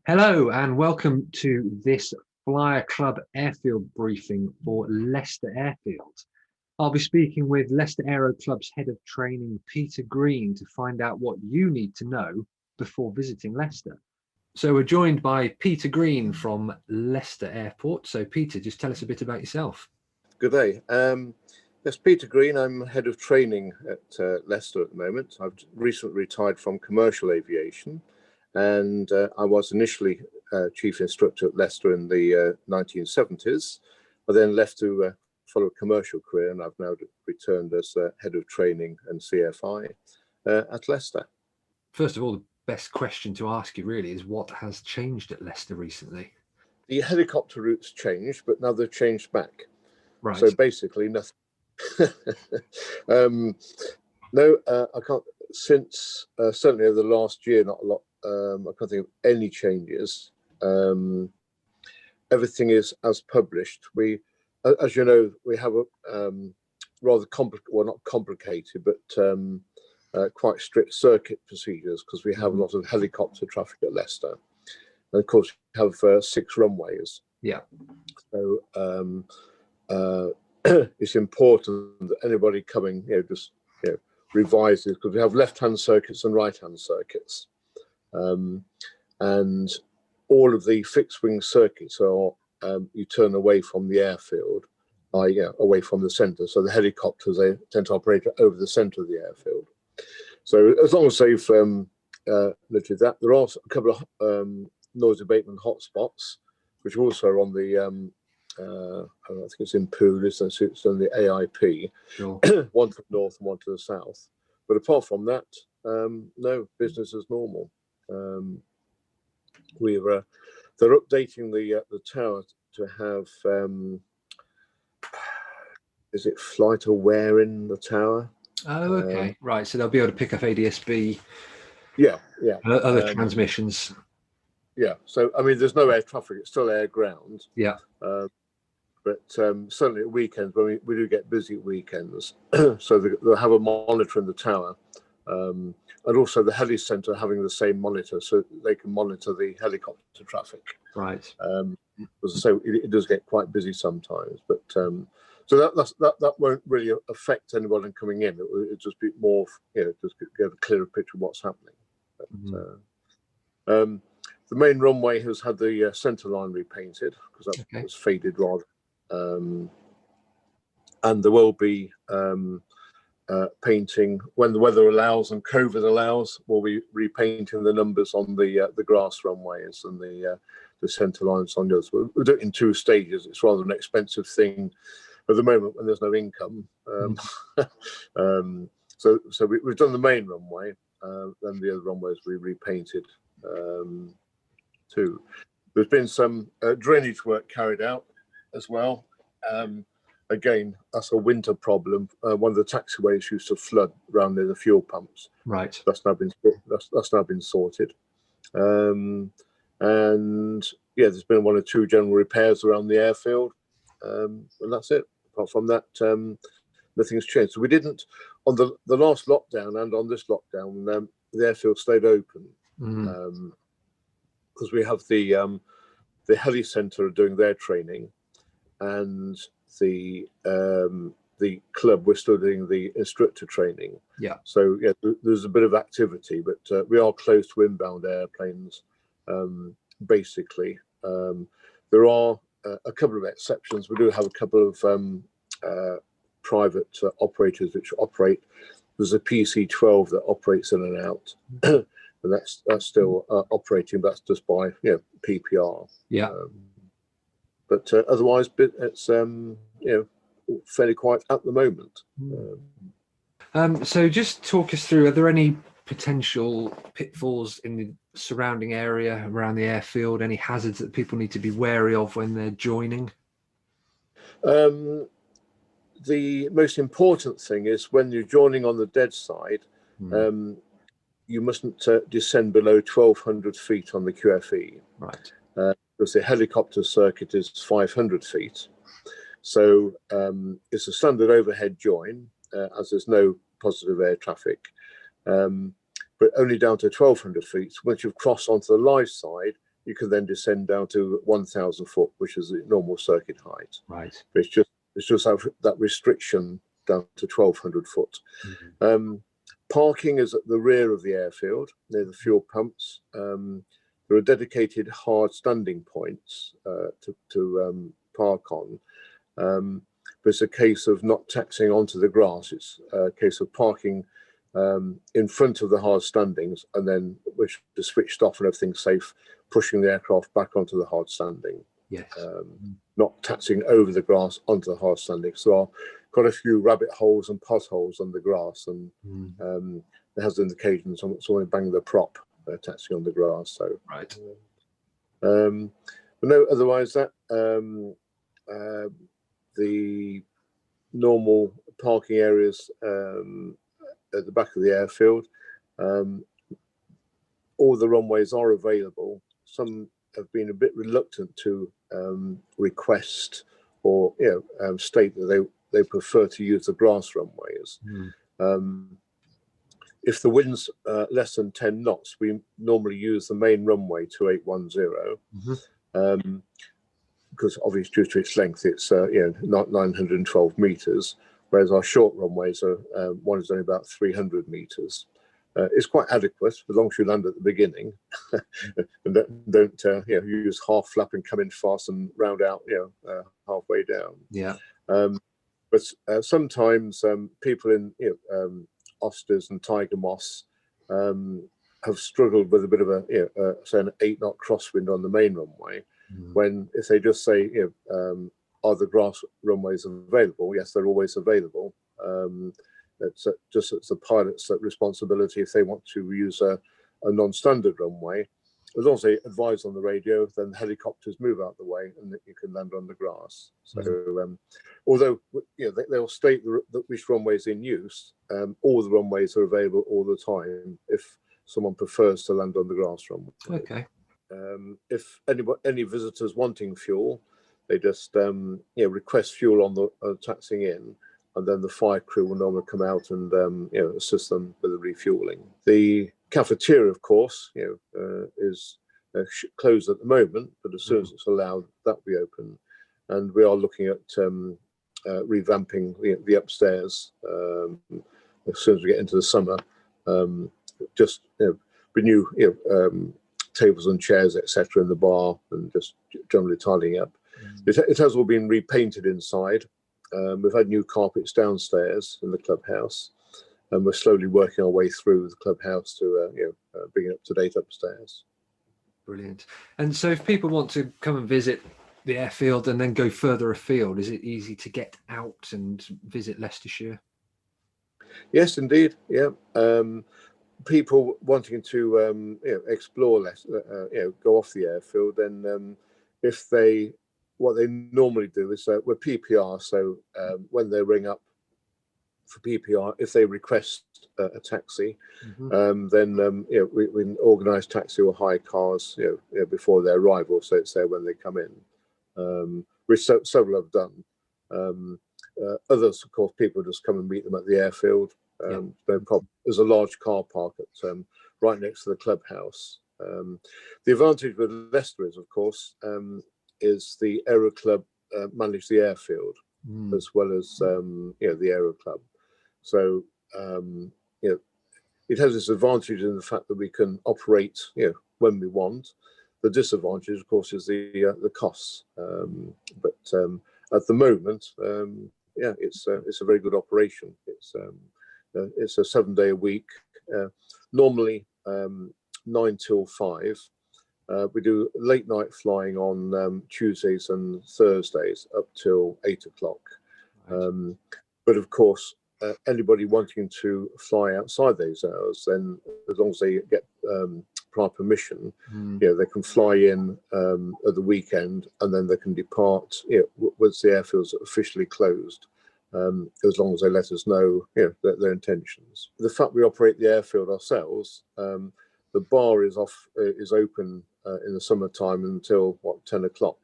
Hello and welcome to this Flyer Club Airfield briefing for Leicester Airfield. I'll be speaking with Leicester Aero Club's Head of Training, Peter Green, to find out what you need to know before visiting Leicester. So we're joined by Peter Green from Leicester Airport. So Peter, just tell us a bit about yourself. Good day. Yes, Peter Green. I'm Head of Training at Leicester at the moment. I've recently retired from commercial aviation, and I was initially Chief Instructor at Leicester in the 1970s. I then left to follow a commercial career, and I've now returned as Head of Training and CFI at Leicester. First of all, the best question to ask you really is what has changed at Leicester recently? The helicopter routes changed, but now they've changed back. Right. So basically nothing. No, I can't. Since certainly over the last year, not a lot. I can't think of any changes. Everything is as published. We, as you know, we have a rather complicated, well, not complicated, but quite strict circuit procedures because we have a lot of helicopter traffic at Leicester, and of course we have 6 runways. Yeah. So it's important that anybody coming, just revises, because we have left-hand circuits and right-hand circuits, and all of the fixed-wing circuits are you turn away from the airfield, away from the centre. So the helicopters, they tend to operate over the centre of the airfield. So as long as they've noted that, there are a couple of noise abatement hotspots, which also are on the I think it's in Poole, it's on the AIP, Sure. one to the north and one to the south. But apart from that, no, business as normal. They're updating the tower to have, is it flight aware in the tower? Oh, okay, right. So they'll be able to pick up ADS-B. Yeah. Other transmissions. Yeah. So I mean, there's no air traffic; it's still air ground. Yeah. But certainly at weekends, when we do get busy at weekends, so they'll have a monitor in the tower, and also the heli centre having the same monitor, so they can monitor the helicopter traffic. Right. As I say, it does get quite busy sometimes, but so that won't really affect anyone coming in. It'll just be more, just get a clearer picture of what's happening. But, the main runway has had the centre line repainted because that was faded rather. And there will be painting when the weather allows and COVID allows. We'll be repainting the numbers on the grass runways and the centre lines on the others. We'll do it in 2 stages. It's rather an expensive thing at the moment when there's no income. So we've done the main runway, then the other runways we repainted too. There's been some drainage work carried out as well. Again, that's a winter problem. One of the taxiways used to flood around near the fuel pumps. Right. That's now been sorted. And yeah, there's been 1 or 2 general repairs around the airfield, and that's it. Apart from that, nothing's changed. So we didn't on the last lockdown and on this lockdown. The airfield stayed open because we have the heli centre doing their training, and the club, we're still doing the instructor training. Yeah. So yeah, there's a bit of activity, but we are close to inbound airplanes. Basically, there are a couple of exceptions. We do have a couple of private operators which operate. There's a PC-12 that operates in and out, and that's still operating. But that's just by PPR. Yeah. But otherwise, it's fairly quiet at the moment. So just talk us through, are there any potential pitfalls in the surrounding area around the airfield, any hazards that people need to be wary of when they're joining? The most important thing is when you're joining on the dead side, you mustn't descend below 1,200 feet on the QFE. Right. Because the helicopter circuit is 500 feet. So it's a standard overhead join, as there's no positive air traffic, but only down to 1,200 feet. Once you've crossed onto the live side, you can then descend down to 1,000 foot, which is the normal circuit height. Right. But it's just that restriction down to 1,200 foot. Parking is at the rear of the airfield, near the fuel pumps. There are dedicated hard standing points to park on. But it's a case of not taxiing onto the grass. It's a case of parking in front of the hard standings, and then which is switched off and everything's safe, pushing the aircraft back onto the hard standing. Yes. Not taxiing over the grass onto the hard standing. So there are quite a few rabbit holes and potholes on the grass, and there has been occasions someone banged the prop taxiing on the grass. So right. But no, otherwise that the normal parking areas at the back of the airfield, all the runways are available. Some have been a bit reluctant to request or state that they prefer to use the grass runways. If the wind's less than 10 knots, we normally use the main runway 2810, because obviously due to its length, it's not 912 meters, whereas our short runways are one is only about 300 meters. It's quite adequate as long as you land at the beginning and don't use half flap and come in fast and round out halfway down. Yeah. But sometimes people in Osters and Tiger Moss have struggled with a bit of say an 8-knot crosswind on the main runway. When if they just say are the grass runways available? Yes, they're always available. It's the pilot's responsibility if they want to use a non-standard runway. As long as they advise on the radio, then the helicopters move out the way and you can land on the grass. So although they'll state which runway is in use, all the runways are available all the time if someone prefers to land on the grass runway. Okay. If any visitors wanting fuel, they just request fuel on the taxiing in, and then the fire crew will normally come out and assist them with the refueling. The cafeteria, of course, is closed at the moment, but as soon as it's allowed, that will be open. And we are looking at revamping the upstairs as soon as we get into the summer. Just renew tables and chairs, etc., in the bar, and just generally tidying up. It has all been repainted inside. We've had new carpets downstairs in the clubhouse, and we're slowly working our way through the clubhouse to bring it up to date upstairs. Brilliant. And so if people want to come and visit the airfield and then go further afield, is it easy to get out and visit Leicestershire? Yes, indeed. Yeah. People wanting to explore Leicester, go off the airfield, then what they normally do is we're PPR, so when they ring up for PPR, if they request a taxi, then we organise taxi or hire cars before their arrival, so it's there when they come in, which several have done. Others, of course, people just come and meet them at the airfield. No problem. There's a large car park at right next to the clubhouse. The advantage with Leicester is, of course, is the Aero Club manage the airfield as well as the Aero Club. So it has its advantage in the fact that we can operate when we want. The disadvantage, of course, is the costs. But at the moment, it's a very good operation. It's a 7-day a week, normally 9 till 5. We do late night flying on Tuesdays and Thursdays up till 8 o'clock. Right. But of course, anybody wanting to fly outside those hours, then as long as they get prior permission, they can fly in at the weekend, and then they can depart once the airfield's officially closed. As long as they let us know their intentions. The fact we operate the airfield ourselves, the bar is open in the summertime until 10 o'clock.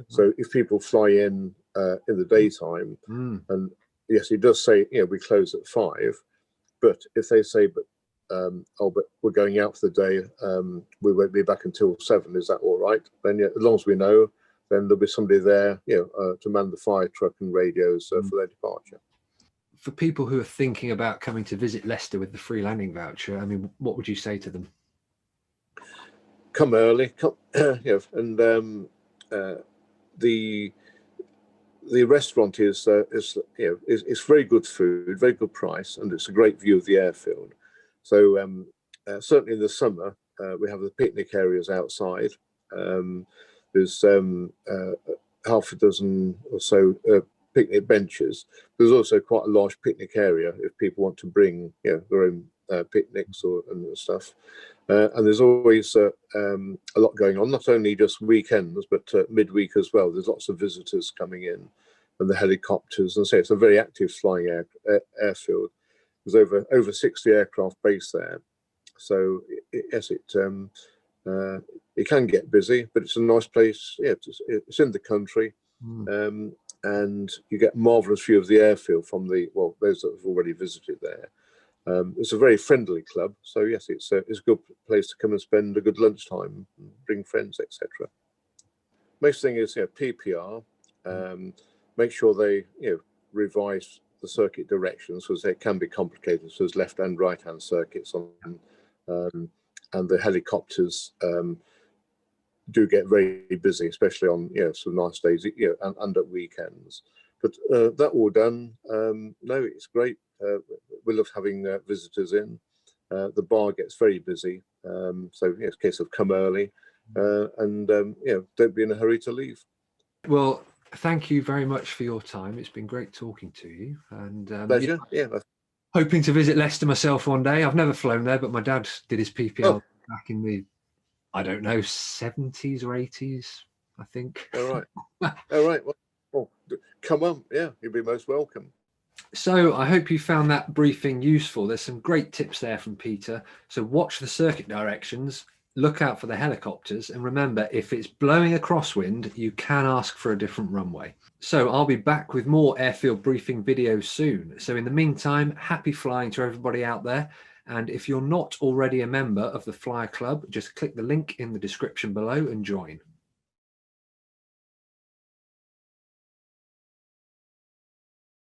So if people fly in the daytime, and yes, it does say we close at 5, but if they say oh, but we're going out for the day. We won't be back until 7. Is that all right? Then, yeah, as long as we know, then there'll be somebody there, to man the fire truck and radios for their departure. For people who are thinking about coming to visit Leicester with the free landing voucher, I mean, what would you say to them? Come early, and the restaurant is very good food, very good price, and it's a great view of the airfield. So certainly in the summer, we have the picnic areas outside. There's half a dozen or so picnic benches. There's also quite a large picnic area if people want to bring their own picnics and stuff. And there's always a lot going on, not only just weekends, but midweek as well. There's lots of visitors coming in, and the helicopters, and so it's a very active flying airfield. There's over 60 aircraft based there. So yes, it can get busy, but it's a nice place. Yeah, it's in the country, and you get marvelous view of the airfield from those that have already visited there. It's a very friendly club, so yes, it's a good place to come and spend a good lunchtime, bring friends, etc. Most thing is PPR. Make sure they revise the circuit directions, because they can be complicated. So there's left and right hand circuits on, and the helicopters do get very busy, especially on some nice days, and at weekends. But that all done, no, it's great. We love having visitors in. The bar gets very busy, so it's a case of come early, and don't be in a hurry to leave. Well, thank you very much for your time. It's been great talking to you, and pleasure. Hoping to visit Leicester myself one day. I've never flown there, but my dad did his PPL back in the, I don't know, 70s or 80s, I think. All right. Well, come on. Yeah, you'll be most welcome. So I hope you found that briefing useful. There's some great tips there from Peter. So watch the circuit directions, look out for the helicopters, and remember, if it's blowing a crosswind, you can ask for a different runway. So I'll be back with more airfield briefing videos soon. So in the meantime, happy flying to everybody out there. And if you're not already a member of the Flyer Club, just click the link in the description below and join.